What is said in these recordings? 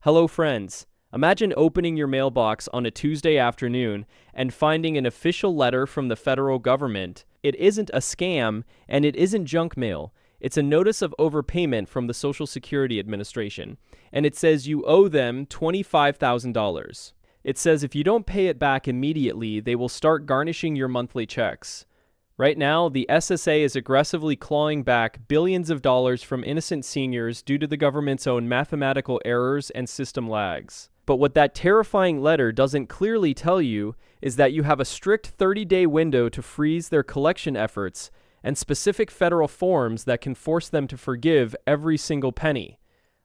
Hello, friends. Imagine opening your mailbox on a Tuesday afternoon and finding an official letter from the federal government. It isn't a scam, and it isn't junk mail. It's a notice of overpayment from the Social Security Administration, and it says you owe them $25,000. It says if you don't pay it back immediately, they will start garnishing your monthly checks. Right now, the SSA is aggressively clawing back billions of dollars from innocent seniors due to the government's own mathematical errors and system lags. But what that terrifying letter doesn't clearly tell you is that you have a strict 30-day window to freeze their collection efforts and specific federal forms that can force them to forgive every single penny.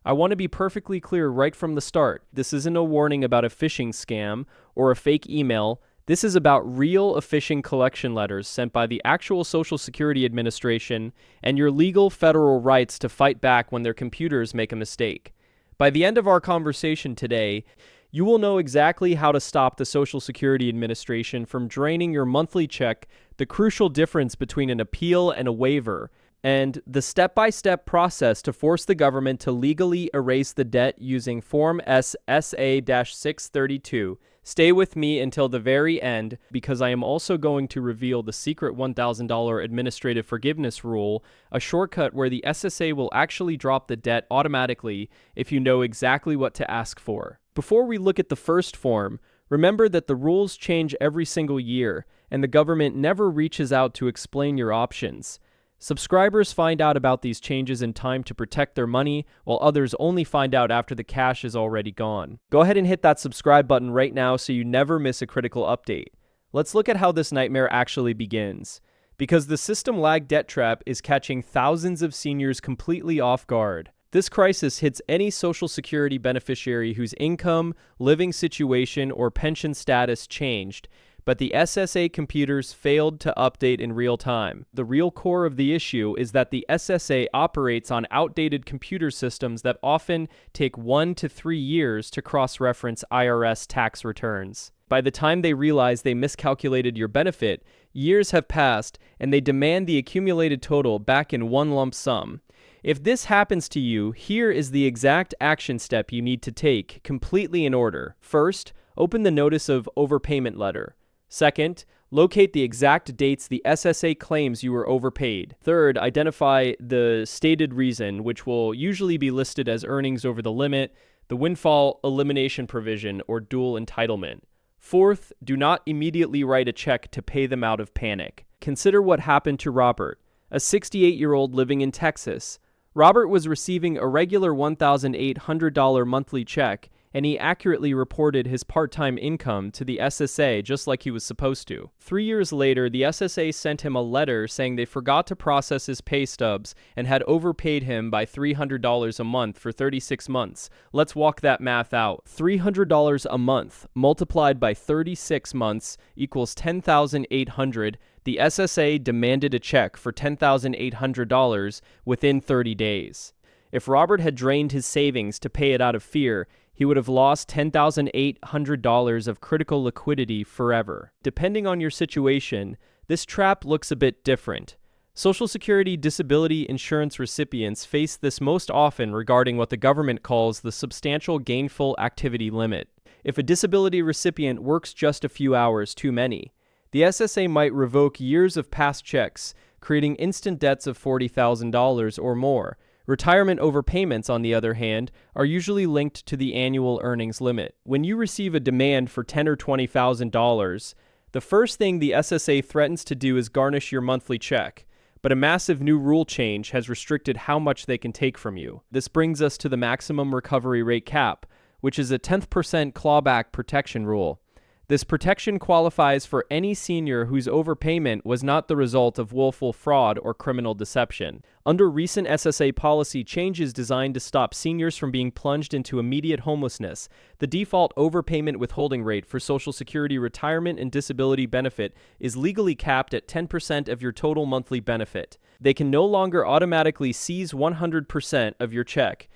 I want to be perfectly clear right from the start. This isn't a warning about a phishing scam or a fake email. This is about real phishing collection letters sent by the actual Social Security Administration and your legal federal rights to fight back when their computers make a mistake. By the end of our conversation today, you will know exactly how to stop the Social Security Administration from draining your monthly check, the crucial difference between an appeal and a waiver, and the step-by-step process to force the government to legally erase the debt using Form SA-632. Stay with me until the very end, because I am also going to reveal the secret $1,000 administrative forgiveness rule, a shortcut where the SSA will actually drop the debt automatically if you know exactly what to ask for. Before we look at the first form, remember that the rules change every single year, and the government never reaches out to explain your options. Subscribers find out about these changes in time to protect their money, while others only find out after the cash is already gone. Go ahead and hit that subscribe button right now so you never miss a critical update. Let's look at how this nightmare actually begins. Because the system lag debt trap is catching thousands of seniors completely off guard. This crisis hits any Social Security beneficiary whose income, living situation, or pension status changed, but the SSA computers failed to update in real time. The real core of the issue is that the SSA operates on outdated computer systems that often take 1 to 3 years to cross-reference IRS tax returns. By the time they realize they miscalculated your benefit, years have passed and they demand the accumulated total back in one lump sum. If this happens to you, here is the exact action step you need to take, completely in order. First, open the Notice of Overpayment letter. Second, locate the exact dates the SSA claims you were overpaid. Third, identify the stated reason, which will usually be listed as earnings over the limit, the windfall elimination provision, or dual entitlement. Fourth, do not immediately write a check to pay them out of panic. Consider what happened to Robert, a 68-year-old living in Texas. Robert was receiving a regular $1,800 monthly check, and he accurately reported his part-time income to the SSA just like he was supposed to. 3 years later, the SSA sent him a letter saying they forgot to process his pay stubs and had overpaid him by $300 a month for 36 months. Let's walk that math out. $300 a month multiplied by 36 months equals $10,800. The SSA demanded a check for $10,800 within 30 days. If Robert had drained his savings to pay it out of fear, he would have lost $10,800 of critical liquidity forever. Depending on your situation, this trap looks a bit different. Social Security disability insurance recipients face this most often regarding what the government calls the substantial gainful activity limit. If a disability recipient works just a few hours too many, the SSA might revoke years of past checks, creating instant debts of $40,000 or more. Retirement overpayments, on the other hand, are usually linked to the annual earnings limit. When you receive a demand for $10,000 or $20,000, the first thing the SSA threatens to do is garnish your monthly check, but a massive new rule change has restricted how much they can take from you. This brings us to the maximum recovery rate cap, which is a 10th percent clawback protection rule. This protection qualifies for any senior whose overpayment was not the result of willful fraud or criminal deception. Under recent SSA policy changes designed to stop seniors from being plunged into immediate homelessness, the default overpayment withholding rate for Social Security retirement and disability benefit is legally capped at 10% of your total monthly benefit. They can no longer automatically seize 100% of your check.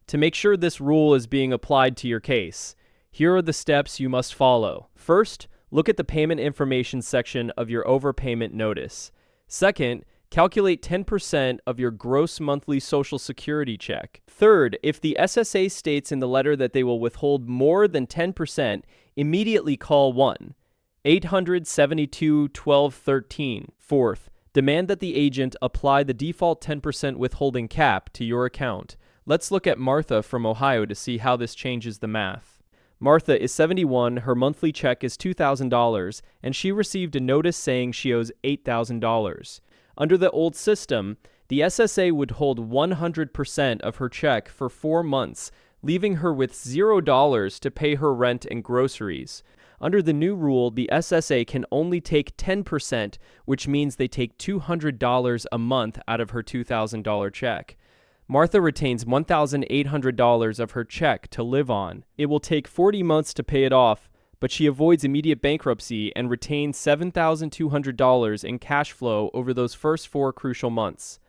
To make sure this rule is being applied to your case, here are the steps you must follow. First, look at the payment information section of your overpayment notice. Second, calculate 10% of your gross monthly Social Security check. Third, if the SSA states in the letter that they will withhold more than 10%, immediately call 1-800-72-1213. Fourth, demand that the agent apply the default 10% withholding cap to your account. Let's look at Martha from Ohio to see how this changes the math. Martha is 71, her monthly check is $2,000, and she received a notice saying she owes $8,000. Under the old system, the SSA would hold 100% of her check for 4 months, leaving her with $0 to pay her rent and groceries. Under the new rule, the SSA can only take 10%, which means they take $200 a month out of her $2,000 check. Martha retains $1,800 of her check to live on. It will take 40 months to pay it off, but she avoids immediate bankruptcy and retains $7,200 in cash flow over those first 4 crucial months.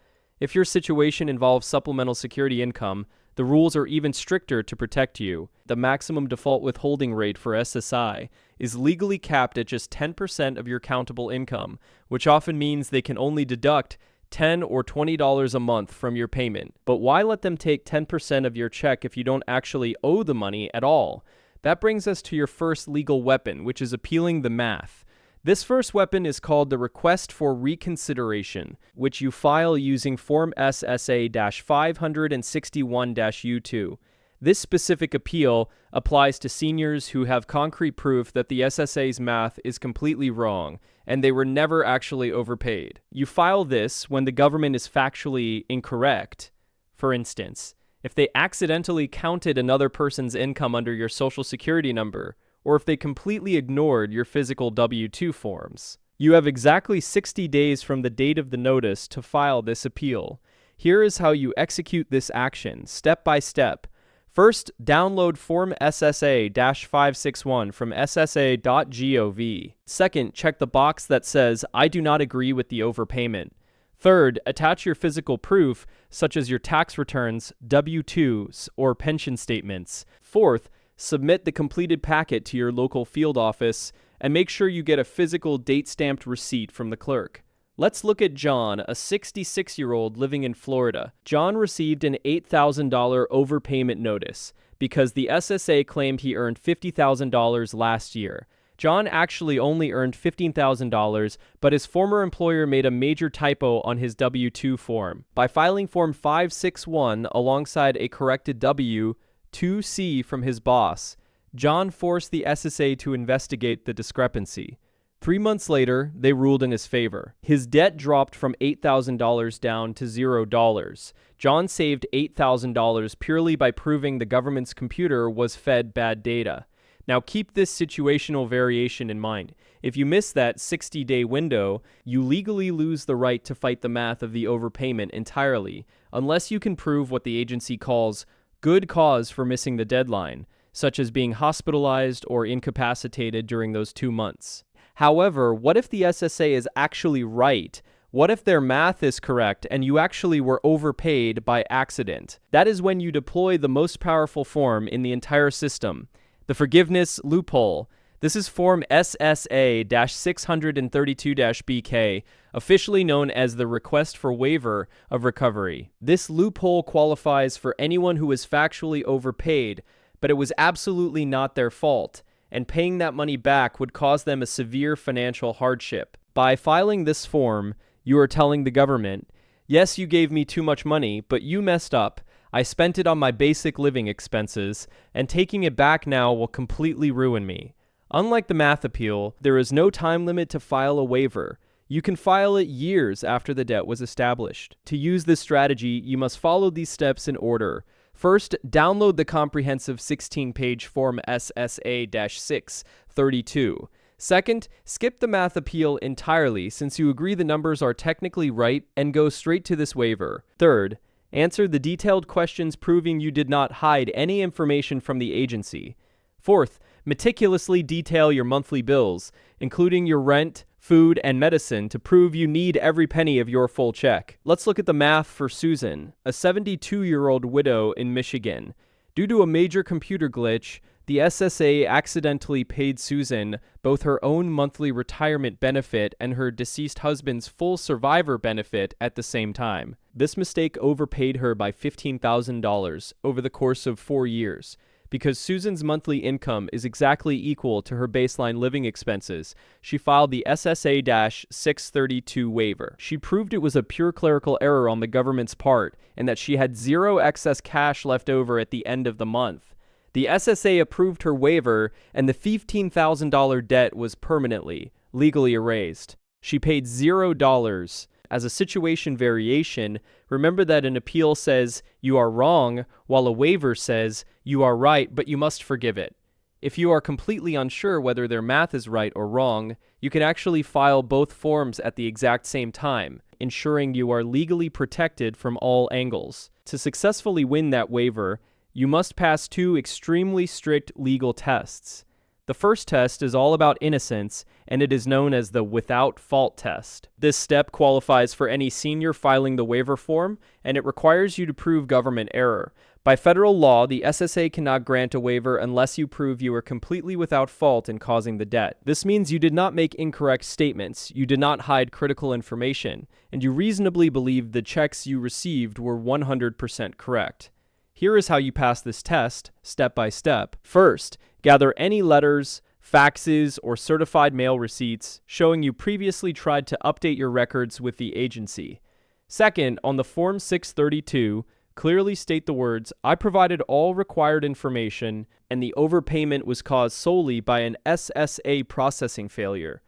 If your situation involves supplemental security income, the rules are even stricter to protect you. The maximum default withholding rate for SSI is legally capped at just 10% of your countable income, which often means they can only deduct $10 or $20 a month from your payment. But why let them take 10% of your check if you don't actually owe the money at all? That brings us to your first legal weapon, which is appealing the math. This first weapon is called the Request for Reconsideration, which you file using Form SSA-561-U2. This specific appeal applies to seniors who have concrete proof that the SSA's math is completely wrong and they were never actually overpaid. You file this when the government is factually incorrect. For instance, if they accidentally counted another person's income under your Social Security number, or if they completely ignored your physical W-2 forms. You have exactly 60 days from the date of the notice to file this appeal. Here is how you execute this action, step by step. First, download Form SSA-561 from ssa.gov. Second, check the box that says, I do not agree with the overpayment. Third, attach your physical proof, such as your tax returns, W-2s, or pension statements. Fourth, submit the completed packet to your local field office, and make sure you get a physical date-stamped receipt from the clerk. Let's look at John, a 66-year-old living in Florida. John received an $8,000 overpayment notice because the SSA claimed he earned $50,000 last year. John actually only earned $15,000, but his former employer made a major typo on his W-2 form. By filing Form 561 alongside a corrected W-2C from his boss, John forced the SSA to investigate the discrepancy. 3 months later, they ruled in his favor. His debt dropped from $8,000 down to $0. John saved $8,000 purely by proving the government's computer was fed bad data. Now keep this situational variation in mind. If you miss that 60-day window, you legally lose the right to fight the math of the overpayment entirely, unless you can prove what the agency calls good cause for missing the deadline, such as being hospitalized or incapacitated during those 2 months. However, what if the SSA is actually right? What if their math is correct and you actually were overpaid by accident? That is when you deploy the most powerful form in the entire system, the forgiveness loophole. This is Form SSA-632-BK, officially known as the Request for Waiver of Recovery. This loophole qualifies for anyone who was factually overpaid, but it was absolutely not their fault, and paying that money back would cause them a severe financial hardship. By filing this form, you are telling the government, yes, you gave me too much money, but you messed up. I spent it on my basic living expenses, and taking it back now will completely ruin me. Unlike the math appeal, there is no time limit to file a waiver. You can file it years after the debt was established. To use this strategy, you must follow these steps in order. First, download the comprehensive 16-page Form SSA-632. Second, skip the math appeal entirely since you agree the numbers are technically right and go straight to this waiver. Third, answer the detailed questions proving you did not hide any information from the agency. Fourth, meticulously detail your monthly bills, including your rent, food, and medicine to prove you need every penny of your full check. Let's look at the math for Susan, a 72-year-old widow in Michigan. Due to a major computer glitch, the SSA accidentally paid Susan both her own monthly retirement benefit and her deceased husband's full survivor benefit at the same time. This mistake overpaid her by $15,000 over the course of 4 years. Because Susan's monthly income is exactly equal to her baseline living expenses, she filed the SSA-632 waiver. She proved it was a pure clerical error on the government's part and that she had zero excess cash left over at the end of the month. The SSA approved her waiver, and the $15,000 debt was permanently, legally erased. She paid $0. As a situation variation, remember that an appeal says you are wrong, while a waiver says you are right, but you must forgive it. If you are completely unsure whether their math is right or wrong, you can actually file both forms at the exact same time, ensuring you are legally protected from all angles. To successfully win that waiver, you must pass 2 extremely strict legal tests. The first test is all about innocence, and it is known as the without fault test. This step qualifies for any senior filing the waiver form, and it requires you to prove government error. By federal law, the SSA cannot grant a waiver unless you prove you are completely without fault in causing the debt. This means you did not make incorrect statements, you did not hide critical information, and you reasonably believe the checks you received were 100% correct. Here is how you pass this test, step by step. First, gather any letters, faxes, or certified mail receipts showing you previously tried to update your records with the agency. Second, on the Form 632, clearly state the words, "I provided all required information, and the overpayment was caused solely by an SSA processing failure."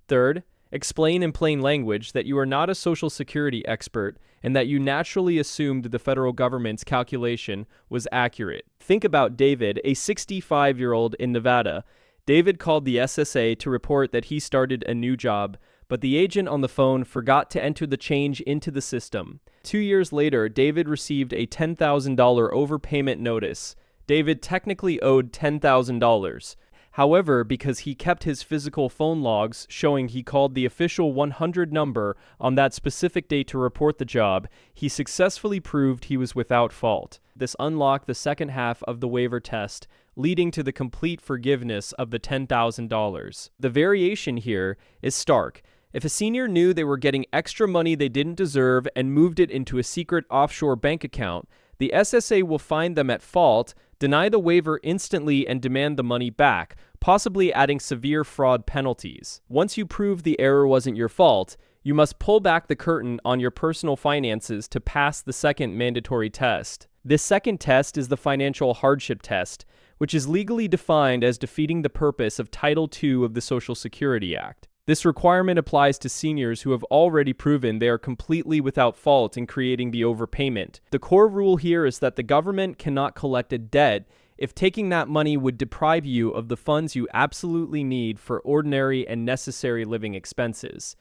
Third, explain in plain language that you are not a Social Security expert and that you naturally assumed the federal government's calculation was accurate. Think about David, a 65-year-old in Nevada. David called the SSA to report that he started a new job, but the agent on the phone forgot to enter the change into the system. 2 years later, David received a $10,000 overpayment notice. David technically owed $10,000. However, because he kept his physical phone logs showing he called the official 100 number on that specific day to report the job, he successfully proved he was without fault. This unlocked the second half of the waiver test, leading to the complete forgiveness of the $10,000. The variation here is stark. If a senior knew they were getting extra money they didn't deserve and moved it into a secret offshore bank account, the SSA will find them at fault, deny the waiver instantly, and demand the money back, possibly adding severe fraud penalties. Once you prove the error wasn't your fault, you must pull back the curtain on your personal finances to pass the second mandatory test. This second test is the financial hardship test, which is legally defined as defeating the purpose of Title II of the Social Security Act. This requirement applies to seniors who have already proven they are completely without fault in creating the overpayment. The core rule here is that the government cannot collect a debt if taking that money would deprive you of the funds you absolutely need for ordinary and necessary living expenses.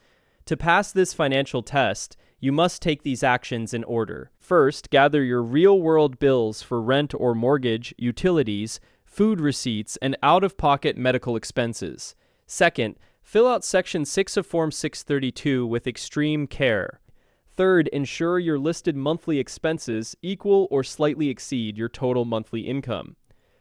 To pass this financial test, you must take these actions in order. First, gather your real-world bills for rent or mortgage, utilities, food receipts, and out-of-pocket medical expenses. Second, fill out Section 6 of Form 632 with extreme care. Third, ensure your listed monthly expenses equal or slightly exceed your total monthly income.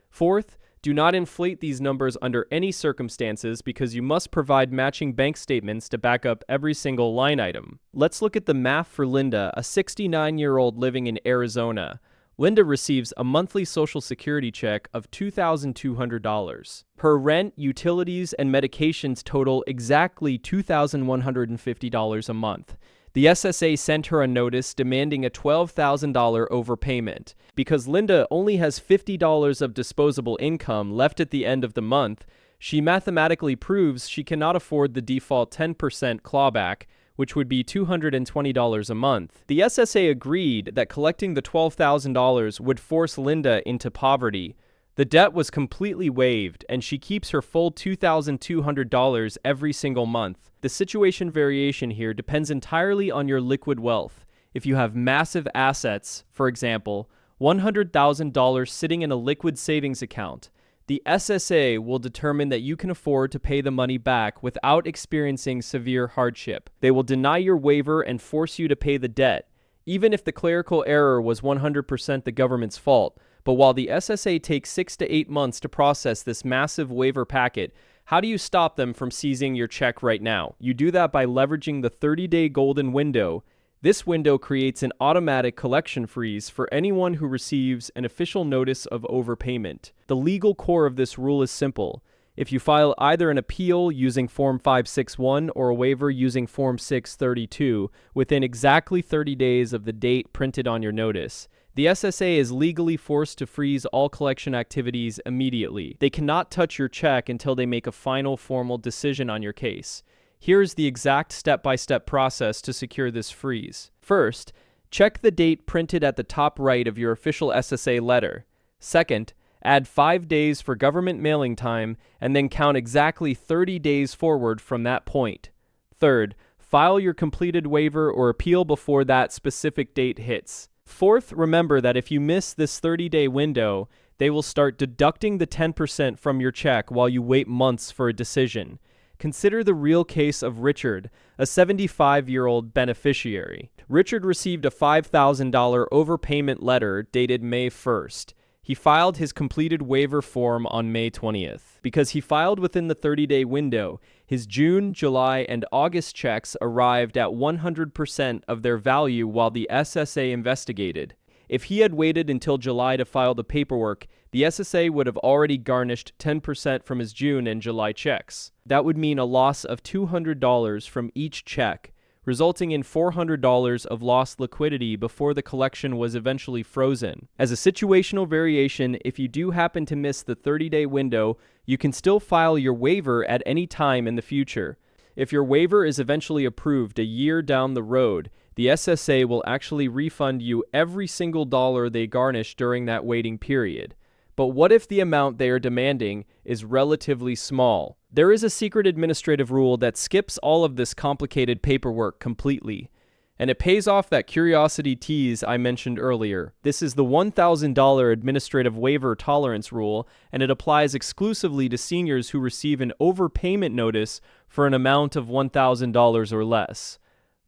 Fourth, do not inflate these numbers under any circumstances because you must provide matching bank statements to back up every single line item. Let's look at the math for Linda, a 69-year-old living in Arizona. Linda receives a monthly Social Security check of $2,200. Her rent, utilities, and medications total exactly $2,150 a month. The SSA sent her a notice demanding a $12,000 overpayment. Because Linda only has $50 of disposable income left at the end of the month, she mathematically proves she cannot afford the default 10% clawback, which would be $220 a month. The SSA agreed that collecting the $12,000 would force Linda into poverty. The debt was completely waived, and she keeps her full $2,200 every single month. The situation variation here depends entirely on your liquid wealth. If you have massive assets, for example, $100,000 sitting in a liquid savings account, the SSA will determine that you can afford to pay the money back without experiencing severe hardship. They will deny your waiver and force you to pay the debt, even if the clerical error was 100% the government's fault, But while the SSA takes 6 to 8 months to process this massive waiver packet, how do you stop them from seizing your check right now? You do that by leveraging the 30-day golden window. This window creates an automatic collection freeze for anyone who receives an official notice of overpayment. The legal core of this rule is simple. If you file either an appeal using Form 561 or a waiver using Form 632 within exactly 30 days of the date printed on your notice, the SSA is legally forced to freeze all collection activities immediately. They cannot touch your check until they make a final formal decision on your case. Here's the exact step-by-step process to secure this freeze. First, check the date printed at the top right of your official SSA letter. Second, add 5 days for government mailing time, and then count exactly 30 days forward from that point. Third, file your completed waiver or appeal before that specific date hits. Fourth, remember that if you miss this 30-day window, they will start deducting the 10% from your check while you wait months for a decision. Consider the real case of Richard, a 75-year-old beneficiary. Richard received a $5,000 overpayment letter dated May 1st. He filed his completed waiver form on May 20th. Because he filed within the 30-day window, his June, July, and August checks arrived at 100% of their value while the SSA investigated. If he had waited until July to file the paperwork, the SSA would have already garnished 10% from his June and July checks. That would mean a loss of $200 from each check, resulting in $400 of lost liquidity before the collection was eventually frozen. As a situational variation, if you do happen to miss the 30-day window, you can still file your waiver at any time in the future. If your waiver is eventually approved a year down the road, the SSA will actually refund you every single dollar they garnish during that waiting period. But what if the amount they are demanding is relatively small? There is a secret administrative rule that skips all of this complicated paperwork completely, and it pays off that curiosity tease I mentioned earlier. This is the $1,000 administrative waiver tolerance rule, and it applies exclusively to seniors who receive an overpayment notice for an amount of $1,000 or less.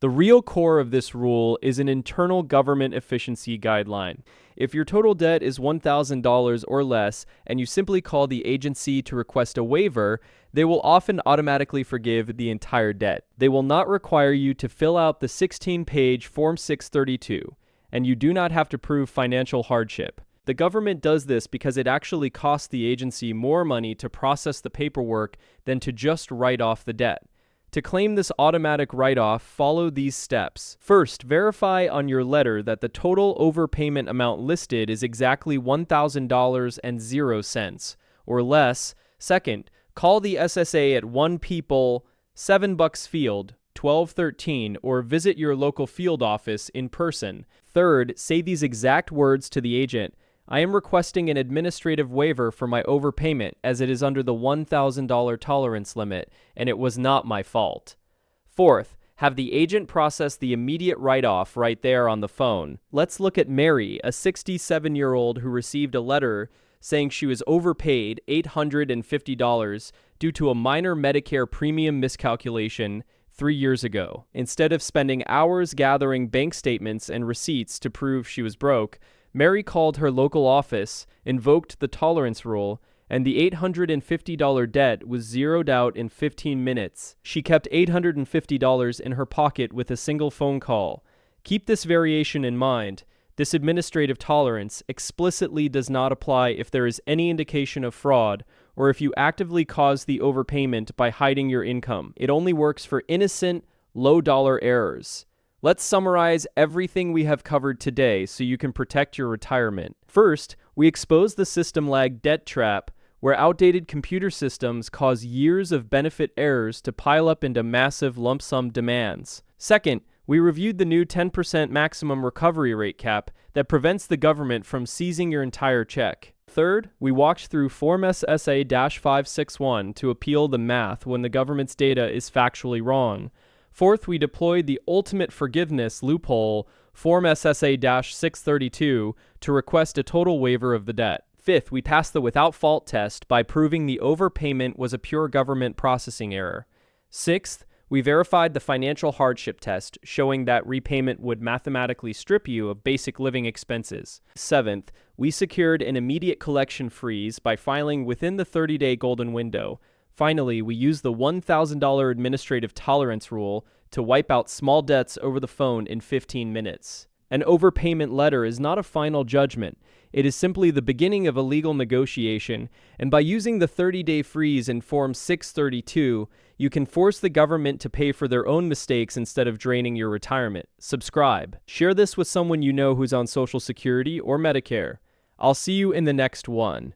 The real core of this rule is an internal government efficiency guideline. If your total debt is $1,000 or less and you simply call the agency to request a waiver, they will often automatically forgive the entire debt. They will not require you to fill out the 16-page Form 632, and you do not have to prove financial hardship. The government does this because it actually costs the agency more money to process the paperwork than to just write off the debt. To claim this automatic write-off, follow these steps. First, verify on your letter that the total overpayment amount listed is exactly $1,000.00 or less. Second, call the SSA at 1 People, 7 Bucks Field, 1213, or visit your local field office in person. Third, say these exact words to the agent. I am requesting an administrative waiver for my overpayment as it is under the $1,000 tolerance limit, and it was not my fault. Fourth, have the agent process the immediate write-off right there on the phone. Let's look at Mary, a 67-year-old who received a letter saying she was overpaid $850 due to a minor Medicare premium miscalculation 3 years ago. Instead of spending hours gathering bank statements and receipts to prove she was broke, Mary called her local office, invoked the tolerance rule, and the $850 debt was zeroed out in 15 minutes. She kept $850 in her pocket with a single phone call. Keep this variation in mind. This administrative tolerance explicitly does not apply if there is any indication of fraud or if you actively cause the overpayment by hiding your income. It only works for innocent, low-dollar errors. Let's summarize everything we have covered today so you can protect your retirement. First, we expose the system lag debt trap, where outdated computer systems cause years of benefit errors to pile up into massive lump sum demands. Second, we reviewed the new 10% maximum recovery rate cap that prevents the government from seizing your entire check. Third, we walked through Form SSA-561 to appeal the math when the government's data is factually wrong. Fourth, we deployed the ultimate forgiveness loophole, Form SSA-632, to request a total waiver of the debt. Fifth, we passed the without fault test by proving the overpayment was a pure government processing error. Sixth, We verified the financial hardship test, showing that repayment would mathematically strip you of basic living expenses. 7th, we secured an immediate collection freeze by filing within the 30-day golden window. Finally, we used the $1,000 administrative tolerance rule to wipe out small debts over the phone in 15 minutes. An overpayment letter is not a final judgment. It is simply the beginning of a legal negotiation, and by using the 30-day freeze in Form 632, you can force the government to pay for their own mistakes instead of draining your retirement. Subscribe. Share this with someone you know who's on Social Security or Medicare. I'll see you in the next one.